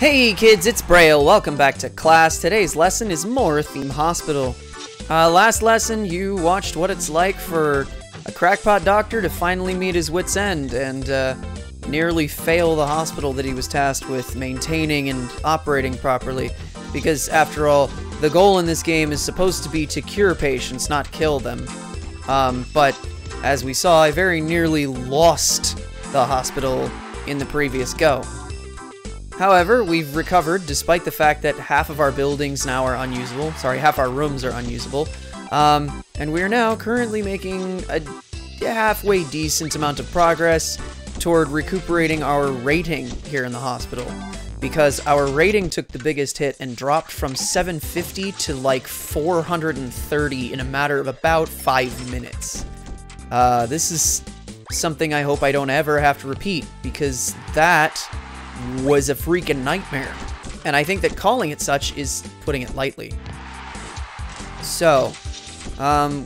Hey kids, it's Braille. Welcome back to class. Today's lesson is More Theme Hospital. Last lesson, you watched what it's like for a crackpot doctor to finally meet his wit's end and nearly fail the hospital that he was tasked with maintaining and operating properly. Because after all, the goal in this game is supposed to be to cure patients, not kill them. But as we saw, I very nearly lost the hospital in the previous go. However, we've recovered despite the fact that half of our buildings now are unusable. Sorry, half our rooms are unusable. And we are now currently making a halfway decent amount of progress toward recuperating our rating here in the hospital. Because our rating took the biggest hit and dropped from 750 to like 430 in a matter of about 5 minutes. This is something I hope I don't ever have to repeat, because that was a freaking nightmare. And I think that calling it such is putting it lightly. So,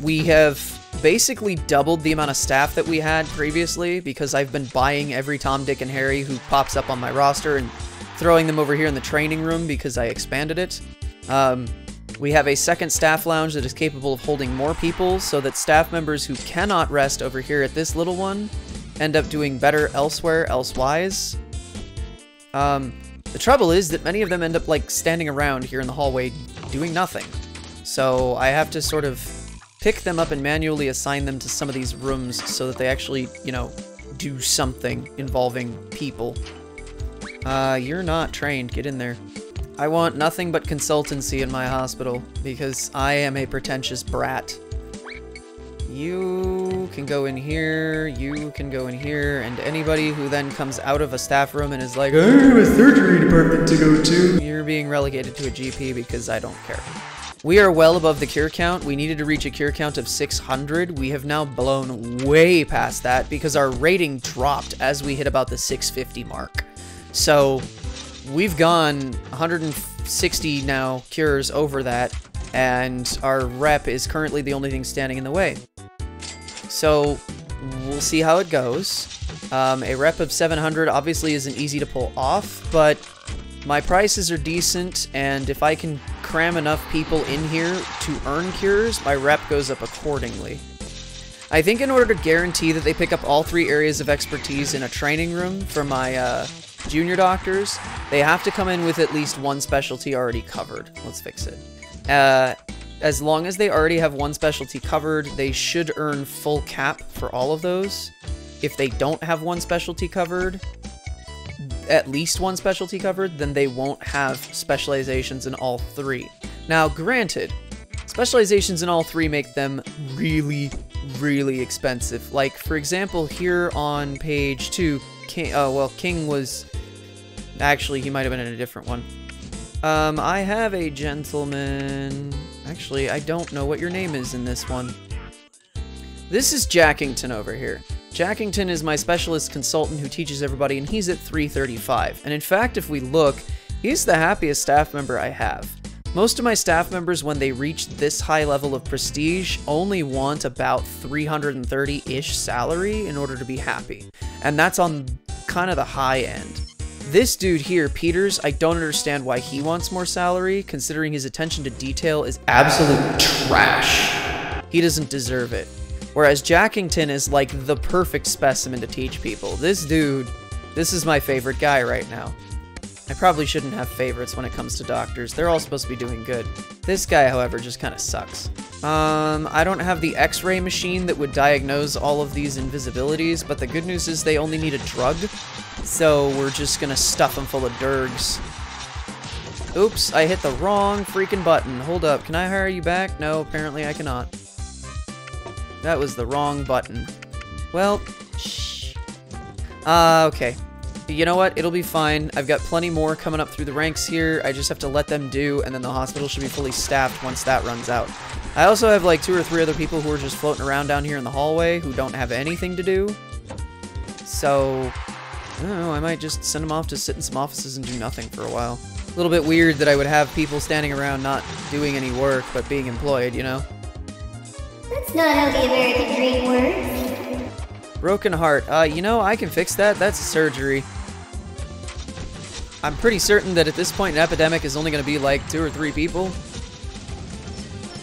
we have basically doubled the amount of staff that we had previously, because I've been buying every Tom, Dick, and Harry who pops up on my roster and throwing them over here in the training room because I expanded it. We have a second staff lounge that is capable of holding more people, so that staff members who cannot rest over here at this little one end up doing better elsewhere, elsewise. The trouble is that many of them end up, like, standing around here in the hallway doing nothing. So I have to sort of pick them up and manually assign them to some of these rooms so that they actually, you know, do something involving people. You're not trained. Get in there. I want nothing but consultancy in my hospital, because I am a pretentious brat. You can go in here, you can go in here, and anybody who then comes out of a staff room and is like, I have a surgery department to go to, you're being relegated to a GP because I don't care. We are well above the cure count. We needed to reach a cure count of 600. We have now blown way past that because our rating dropped as we hit about the 650 mark. So we've gone 160 now cures over that, and our rep is currently the only thing standing in the way. So we'll see how it goes. A rep of 700 obviously isn't easy to pull off, but my prices are decent, and if I can cram enough people in here to earn cures, my rep goes up accordingly. I think in order to guarantee that they pick up all 3 areas of expertise in a training room for my junior doctors, they have to come in with at least 1 specialty already covered. Let's fix it. As long as they already have 1 specialty covered, they should earn full cap for all of those. If they don't have 1 specialty covered, at least 1 specialty covered, then they won't have specializations in all 3. Now, granted, specializations in all 3 make them really, really expensive. Like, for example, here on page 2, King was... Actually, he might have been in a different one. I have a gentleman... Actually, I don't know what your name is in this one. This is Jackington over here. Jackington is my specialist consultant who teaches everybody, and he's at 335. And in fact, if we look, he's the happiest staff member I have. Most of my staff members, when they reach this high level of prestige, only want about 330-ish salary in order to be happy. And that's on kind of the high end. This dude here, Peters, I don't understand why he wants more salary, considering his attention to detail is absolute trash. He doesn't deserve it. Whereas Jackington is like the perfect specimen to teach people. This dude, this is my favorite guy right now. I probably shouldn't have favorites when it comes to doctors. They're all supposed to be doing good. This guy, however, just kind of sucks. I don't have the X-ray machine that would diagnose all of these invisibilities, but the good news is they only need a drug, so we're just gonna stuff them full of dergs. Oops, I hit the wrong freaking button. Hold up, can I hire you back? No, apparently I cannot. That was the wrong button. Well, shh. Okay. You know what? It'll be fine. I've got plenty more coming up through the ranks here. I just have to let them do, and then the hospital should be fully staffed once that runs out. I also have like 2 or 3 other people who are just floating around down here in the hallway who don't have anything to do. So, I don't know, I might just send them off to sit in some offices and do nothing for a while. A little bit weird that I would have people standing around not doing any work, but being employed, you know? That's not how the American dream works. Broken heart. You know, I can fix that. That's a surgery. I'm pretty certain that at this point an epidemic is only going to be like 2 or 3 people.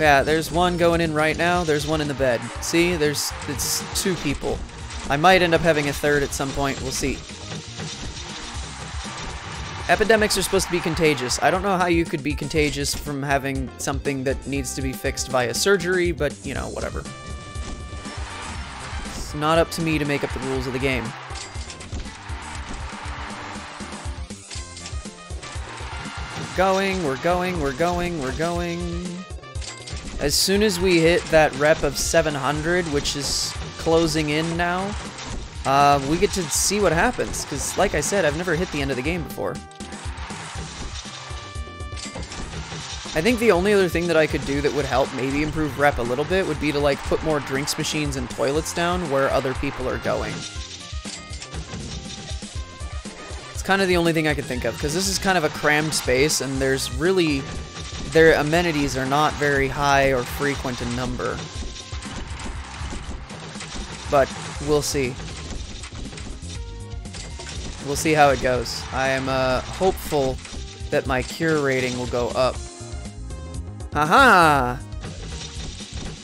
Yeah, there's one going in right now. There's one in the bed. See, it's 2 people. I might end up having a 3rd at some point. We'll see. Epidemics are supposed to be contagious. I don't know how you could be contagious from having something that needs to be fixed via surgery, but, you know, whatever. It's not up to me to make up the rules of the game. We're going. As soon as we hit that rep of 700, which is closing in now, we get to see what happens, because like I said, I've never hit the end of the game before. I think the only other thing that I could do that would help maybe improve rep a little bit would be to like put more drinks machines and toilets down where other people are going. It's kind of the only thing I could think of, because this is kind of a crammed space, and their amenities are not very high or frequent in number. But we'll see. We'll see how it goes. I am hopeful that my cure rating will go up. Haha!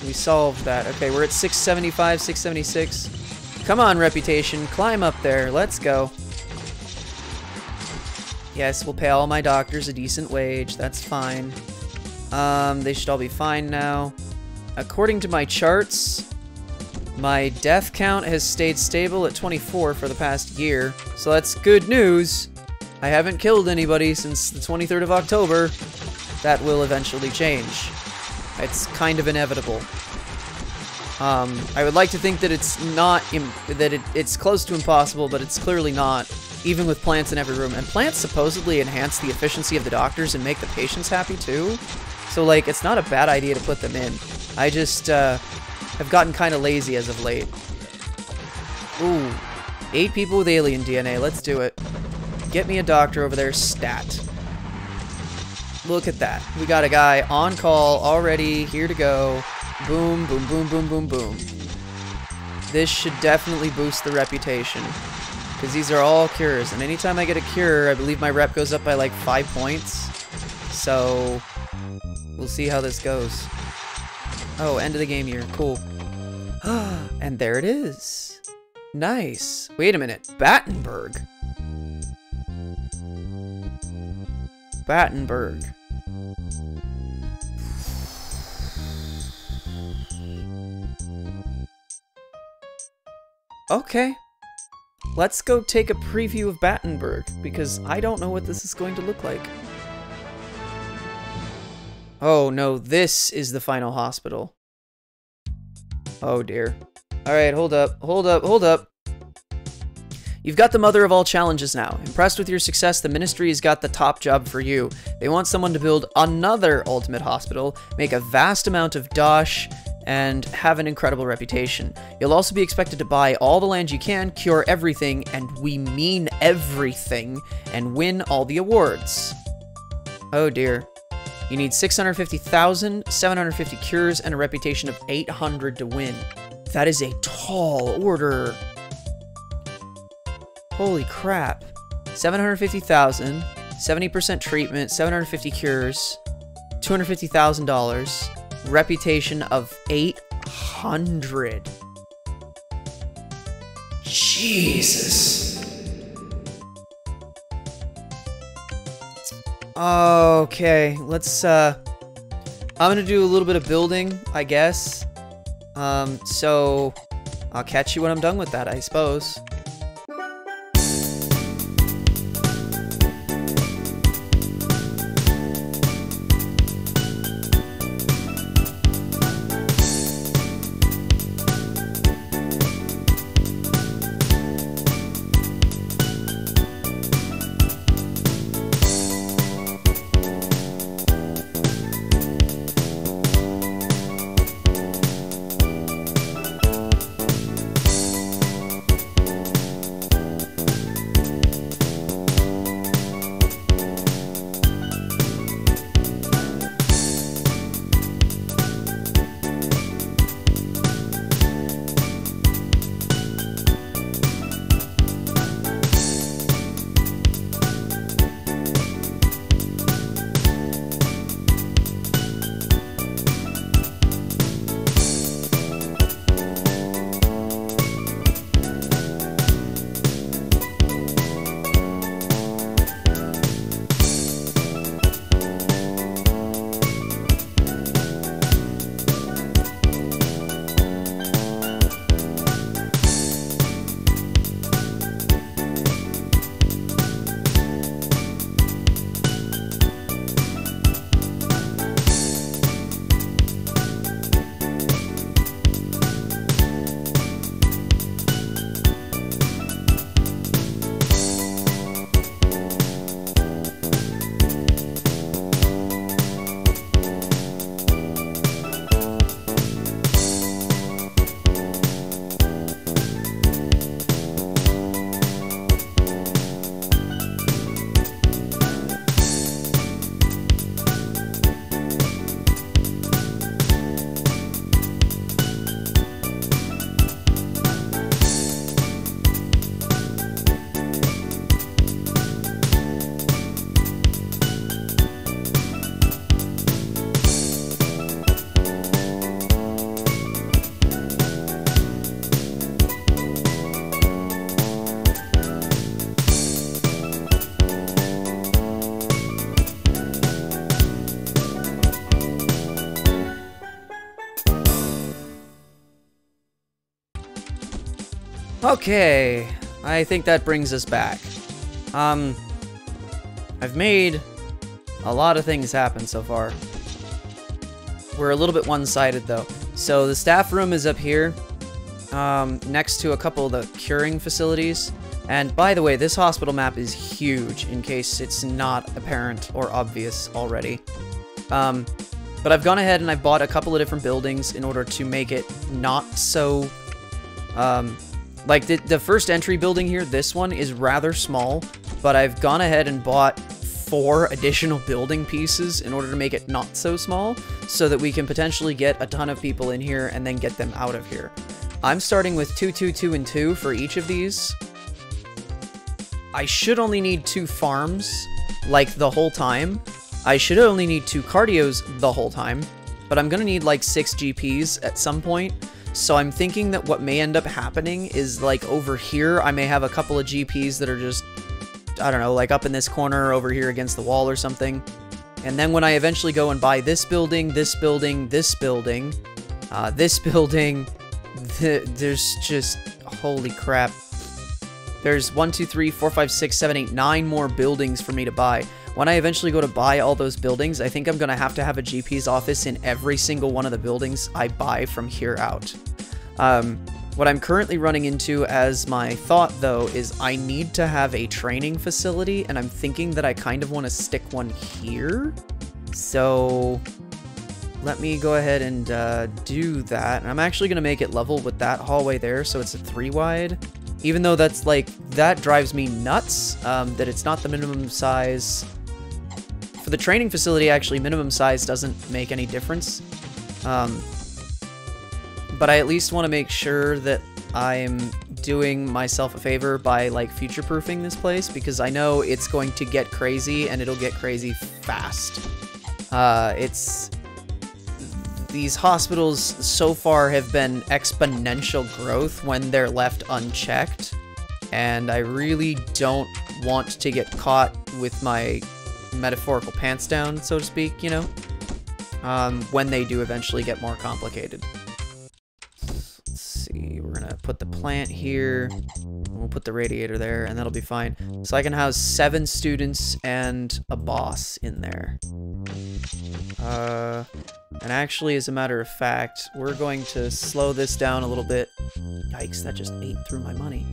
We solved that. Okay, we're at 675, 676. Come on, reputation. Climb up there. Let's go. Yes, we'll pay all my doctors a decent wage. That's fine. They should all be fine now. According to my charts, my death count has stayed stable at 24 for the past year. So that's good news. I haven't killed anybody since the 23rd of October. That will eventually change. It's kind of inevitable. I would like to think that it's not, it's close to impossible, but it's clearly not, even with plants in every room. And plants supposedly enhance the efficiency of the doctors and make the patients happy too. So, like, it's not a bad idea to put them in. I just, have gotten kind of lazy as of late. Ooh. 8 people with alien DNA. Let's do it. Get me a doctor over there, stat. Look at that. We got a guy on call already, here to go. Boom, boom, boom, boom, boom, boom. This should definitely boost the reputation, because these are all cures, and anytime I get a cure, I believe my rep goes up by like 5 points. So, we'll see how this goes. Oh, end of the game year. Cool. And there it is. Nice. Wait a minute. Battenburg. Battenburg. Okay. Let's go take a preview of Battenburg, because I don't know what this is going to look like. Oh no, this is the final hospital. Oh dear. Alright, hold up, hold up, hold up. You've got the mother of all challenges now. Impressed with your success, the ministry has got the top job for you. They want someone to build another ultimate hospital, make a vast amount of dosh, and have an incredible reputation. You'll also be expected to buy all the land you can, cure everything, and we mean everything, and win all the awards. Oh dear. You need 650,000, 750 cures, and a reputation of 800 to win. That is a tall order. Holy crap. 750,000, 70% treatment, 750 cures, $250,000, reputation of 800. Jesus. Okay, let's, I'm gonna do a little bit of building, I guess. So, I'll catch you when I'm done with that, I suppose. Okay, I think that brings us back. I've made a lot of things happen so far. We're a little bit one-sided, though. So the staff room is up here, next to a couple of the curing facilities. And by the way, this hospital map is huge, in case it's not apparent or obvious already. But I've gone ahead and I've bought a couple of different buildings in order to make it not so... like, the first entry building here, this one, is rather small, but I've gone ahead and bought 4 additional building pieces in order to make it not so small, so that we can potentially get a ton of people in here and then get them out of here. I'm starting with 2, 2, 2, and 2 for each of these. I should only need 2 farms, like, the whole time. I should only need 2 cardios the whole time, but I'm gonna need, like, 6 GPs at some point. So I'm thinking that what may end up happening is, like, over here, I may have a couple of GPs that are just, I don't know, like up in this corner over here against the wall or something. And then when I eventually go and buy this building, this building, this building, this building, there's just, holy crap. There's 1, 2, 3, 4, 5, 6, 7, 8, 9 more buildings for me to buy. When I eventually go to buy all those buildings, I think I'm going to have a GP's office in every single one of the buildings I buy from here out. What I'm currently running into as my thought, though, is I need to have a training facility, and I'm thinking that I kind of want to stick one here. So let me go ahead and do that. And I'm actually going to make it level with that hallway there, so it's a 3 wide. Even though that's, like, that drives me nuts, that it's not the minimum size. For the training facility, actually, minimum size doesn't make any difference. But I at least want to make sure that I'm doing myself a favor by, like, future-proofing this place, because I know it's going to get crazy, and it'll get crazy fast. These hospitals so far have been exponential growth when they're left unchecked, and I really don't want to get caught with my metaphorical pants down, so to speak, you know, when they do eventually get more complicated. Let's see, we're gonna put the plant here, we'll put the radiator there, and that'll be fine. So I can house 7 students and a boss in there. And actually, as a matter of fact, we're going to slow this down a little bit. Yikes, that just ate through my money.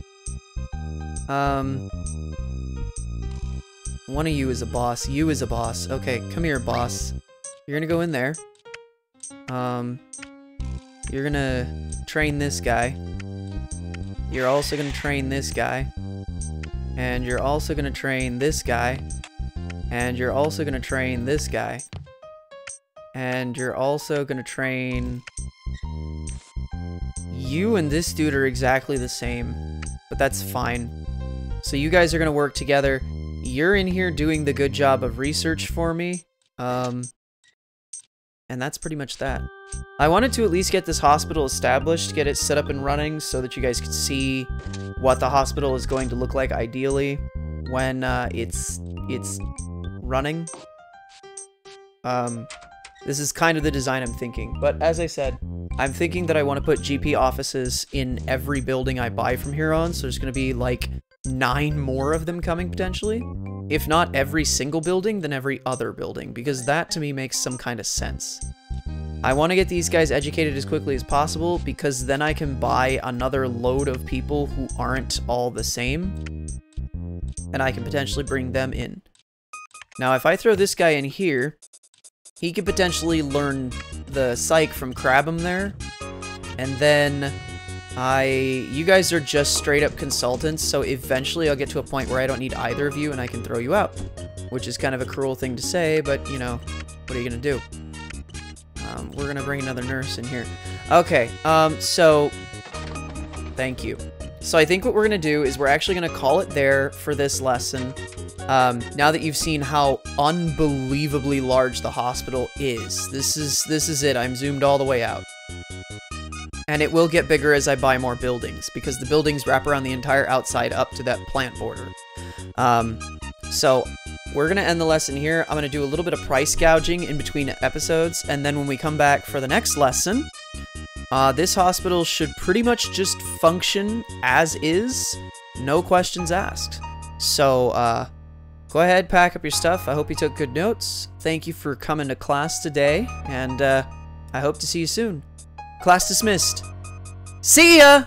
One of you is a boss. You is a boss. Okay, come here, boss. You're gonna go in there. You're gonna train this guy. You're also gonna train this guy. And you're also gonna train this guy. And you're also gonna train this guy. And you're also gonna train... You and this dude are exactly the same, but that's fine. So you guys are gonna work together. You're in here doing the good job of research for me. And that's pretty much that. I wanted to at least get this hospital established, get it set up and running so that you guys could see what the hospital is going to look like ideally when it's running. This is kind of the design I'm thinking, but as I said, I'm thinking that I want to put GP offices in every building I buy from here on, so there's going to be like 9 more of them coming potentially. If not every single building, then every other building, because that to me makes some kind of sense. I want to get these guys educated as quickly as possible, because then I can buy another load of people who aren't all the same, and I can potentially bring them in. Now, if I throw this guy in here, he could potentially learn the psych from Crabham there, and then you guys are just straight up consultants, so eventually I'll get to a point where I don't need either of you and I can throw you out, which is kind of a cruel thing to say, but, you know, what are you gonna do? We're gonna bring another nurse in here. Okay, so, thank you. So I think what we're gonna do is we're actually gonna call it there for this lesson. Now that you've seen how unbelievably large the hospital is, this is it. I'm zoomed all the way out. And it will get bigger as I buy more buildings, because the buildings wrap around the entire outside up to that plant border. So we're going to end the lesson here. I'm going to do a little bit of price gouging in between episodes, and then when we come back for the next lesson, This hospital should pretty much just function as is, no questions asked. So, go ahead, pack up your stuff. I hope you took good notes. Thank you for coming to class today, and I hope to see you soon. Class dismissed. See ya!